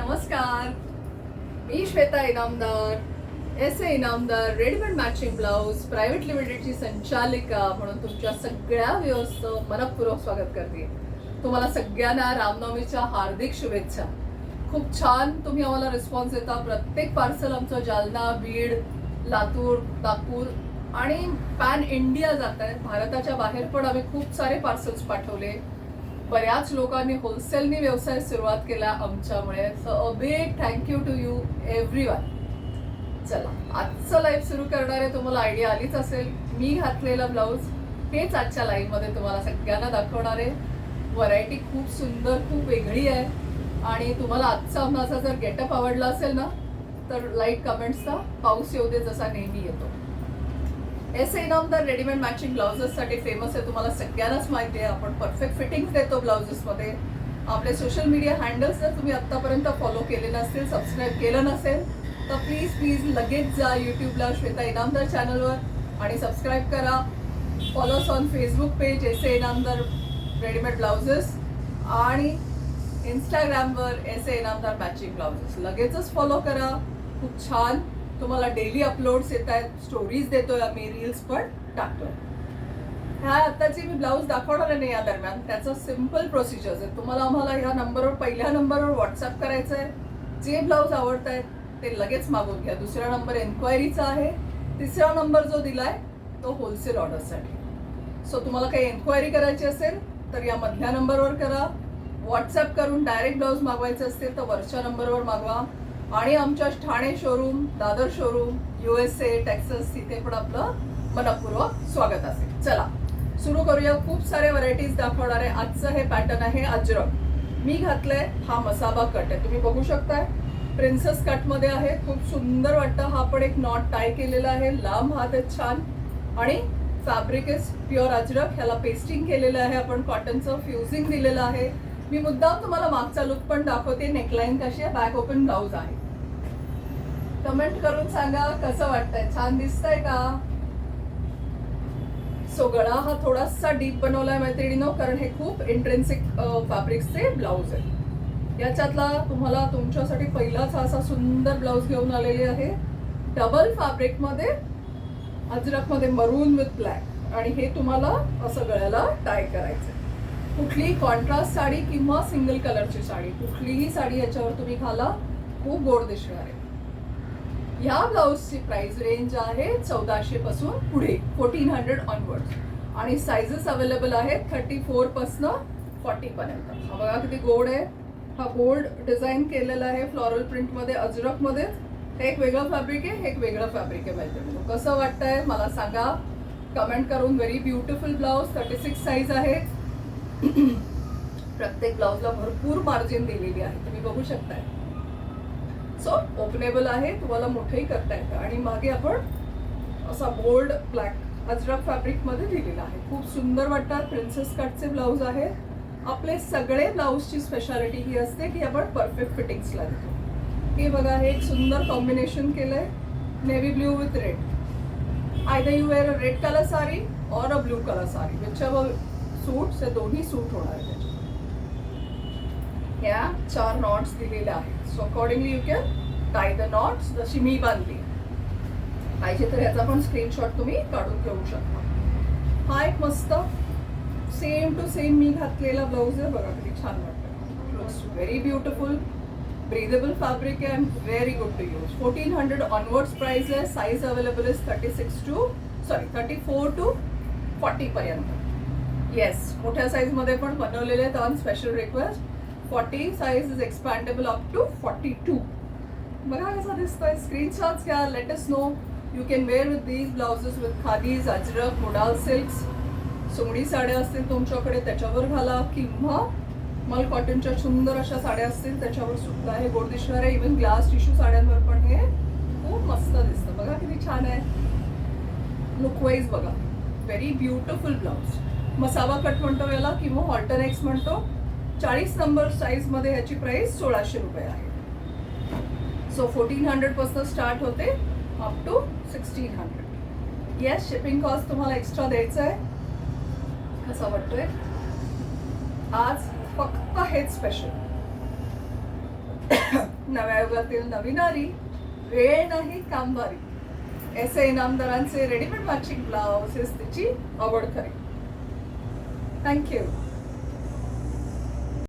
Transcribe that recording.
नमस्कार. मी Shweta Inamdar, Inamdar readymade matching blouse private लिमिटेडची संचालिका म्हणून तुमच्या सगळ्या व्यवस्थेचं मनपूर्वक स्वागत करते. तुम्हाला सगळ्यांना रामनवमीच्या हार्दिक शुभेच्छा. खूप छान तुम्ही आम्हाला रिस्पॉन्स देता. प्रत्येक पार्सल आमचं जालना, बीड, लातूर, नागपूर आणि पॅन इंडिया जात आहे. भारताच्या बाहेर पण आम्ही खूप सारे पार्सल्स पाठवले. बऱ्याच लोकांनी होलसेलनी व्यवसाय सुरुवात केला आमच्यामुळे. So a big thank you to you everyone. चला, आजचं लाईव्ह सुरू करणारे तुम्हाला आयडिया आलीच असेल. मी घातलेला ब्लाऊज हेच आजच्या लाईव्हमध्ये तुम्हाला सगळ्यांना दाखवणार आहे. व्हरायटी खूप सुंदर, खूप वेगळी आहे. आणि तुम्हाला आजचा माझा जर गेटअप आवडला असेल ना तर लाईक कमेंट्सचा पाऊस येऊ दे जसा नेहमी येतो. इनामदार रेडीमेड मॅचिंग ब्लाउजेससाठी फेमस आहे. तुम्हाला सगळ्यांनाच माहिती आहे. आपण परफेक्ट फिटिंग्स देतो ब्लाउजेसमध्ये. आपले सोशल मीडिया हँडल्स जर तुम्ही आत्तापर्यंत फॉलो केले नसतील, सबस्क्राईब केलं नसेल तर प्लीज लगेच जा यूट्यूबला श्वेता इनामदार चॅनलवर आणि सबस्क्राईब करा. Follows on Facebook page Inamdar readymade blouses आणि इंस्टाग्रामवर इनामदार मॅचिंग ब्लाउजेस. लगेचच फॉलो करा. खूप छान तुम्हाला डेली अपलोड्स येत आहेत. स्टोरीज देतोय आम्ही, रील्स पण टाकतोय. ह्या आत्ताची मी ब्लाऊज दाखवणार नाही या दरम्यान. त्याचं सिम्पल प्रोसिजर्स आहे. तुम्हाला आम्हाला ह्या नंबरवर, पहिल्या नंबरवर व्हॉट्सअप करायचं आहे. जे ब्लाऊज आवडत आहेत ते लगेच मागवून घ्या. दुसरा नंबर एन्क्वायरीचा आहे. तिसरा नंबर जो दिलाय तो होलसेल ऑर्डरसाठी. सो तुम्हाला काही एन्क्वायरी करायची असेल तर या मधल्या नंबरवर करा. व्हॉट्सअप करून डायरेक्ट ब्लाऊज मागवायचे असतील तर वरच्या नंबरवर मागवा. आणि आमच्या Thane showroom, Dadar showroom, USA, Texas तिथे पण आपलं मनपूर्वक स्वागत असेल. चला सुरू करूया. खूप सारे व्हरायटीज दाखवणार आहे. आजचं हे पॅटर्न आहे अजरक. मी घातलंय हा मसाबा कट आहे. तुम्ही बघू शकताय प्रिन्सेस कट मध्ये आहे. खूप सुंदर वाटतं. हा पण एक नॉट टाय केलेला आहे. लांब हात आहेत छान. आणि फॅब्रिक इज प्युअर अजरक. ह्याला पेस्टिंग केलेलं आहे आपण. कॉटनचं फ्युजिंग दिलेलं आहे. मी मुद्दाम तुम्हाला मागचा लुक पण दाखवते. नेकलाईन कशी आहे, बॅक ओपन ब्लाऊज आहे. कमेंट करून सांगा कसं वाटतंय. छान दिसतंय का? सो गळा हा थोडासा डीप बनवलाय मैत्रिणीनो, कारण हे खूप इंट्रेन्सिक फॅब्रिक्सचे ब्लाऊज आहे. याच्यातला तुम्हाला तुमच्यासाठी पहिलाच असा सुंदर ब्लाऊज घेऊन आलेले आहे. डबल फॅब्रिक मध्ये, अजरक मध्ये मरून विथ ब्लॅक. आणि हे तुम्हाला असं गळ्याला टाय करायचं. कुठलीही कॉन्ट्रास्ट साडी किंवा सिंगल कलरची साडी, कुठलीही साडी याच्यावर तुम्ही घाला, खूप गोड दिसणार आहे. या ब्लाऊजची प्राइस रेंज आहे 1400 पासून पुढे, 1400 ऑनवर्ड्स. आणि साइजेस अवेलेबल आहेत 34 पासून 40 पर्यंत. हा बघा किती गोड आहे. हा गोल्ड डिझाईन केलेला आहे फ्लोरल प्रिंट मध्ये, अजरक मध्ये. हे एक वेगळं फॅब्रिक आहे, हे एक वेगळं फॅब्रिक आहे. माहिती कसं वाटतंय मला सांगा कमेंट करून. Very beautiful blouse. 36 साईज आहे. प्रत्येक ब्लाऊजला भरपूर मार्जिन दिलेली आहे, तुम्ही बघू शकताय. सो ओपनेबल आहे, तुम्हाला मोठंही करता येतं. आणि मागे आपण असा बोल्ड ब्लॅक अजरक फॅब्रिक मध्ये दिलेला आहे. खूप सुंदर वाटतात. प्रिन्सेस कटचे ब्लाऊज आहे. आपले सगळे ब्लाऊजची स्पेशालिटी ही असते की आपण परफेक्ट फिटिंग्सला देतो. हे बघा, हे एक सुंदर कॉम्बिनेशन केलंय, navy blue with red. Either you wear a red colour sari और a blue colour sari, whichever suits, हे दोन्ही सूट होणार आहे. ह्या 4 नॉट्स दिलेल्या आहेत. So accordingly you can tie the knots जशी मी बांधली. पाहिजे तर याचा पण स्क्रीनशॉट तुम्ही काढून घेऊ शकता. हा एक मस्त सेम टू सेम मी घातलेला ब्लाऊज आहे. बघा किती छान वाटतं. Looks very beautiful. Breathable fabric आहे and very good to use. 1400 onwards price आहे. साईज अवेलेबल इज 34 टू 40 पर्यंत. येस, मोठ्या साईज मध्ये पण बनवलेले आहेत on special request. 40 size is expandable up to 42. बघा कसा दिसतोय. स्क्रीनशॉट्स घ्या. Let us know. You can wear with these blouses with khadis, ajrak, modal silks. सोंगडी साड्या असतील तुमच्याकडे त्याच्यावर घाला, किंवा मल कॉटनच्या सुंदर अशा साड्या असतील त्याच्यावर सुद्धा हे गोड दिसणार आहे. इव्हन ग्लास टिश्यू साड्यांवर पण हे खूप मस्त दिसतं. बघा किती छान आहे. लुक वाईज बघा, very beautiful blouse. Masaba cut म्हणतो याला किंवा हॉल्टन एक्स म्हणतो. 40 नंबर साईज मध्ये ह्याची प्राइस 1600 रुपये आहे. सो 1400 पासून स्टार्ट होते up to 1600. Yes, shipping cost तुम्हाला एक्स्ट्रा द्यायचं आहे. कसा वाटतोय आज फक्त हेच स्पेशल. नव्या युगातील नवी नारी, वेळ नाही कामवारी. ऐसे इनामदारांचे रेडीमेड मॅचिंग ब्लाउज हेच तिची आवड खरी. थँक्यू.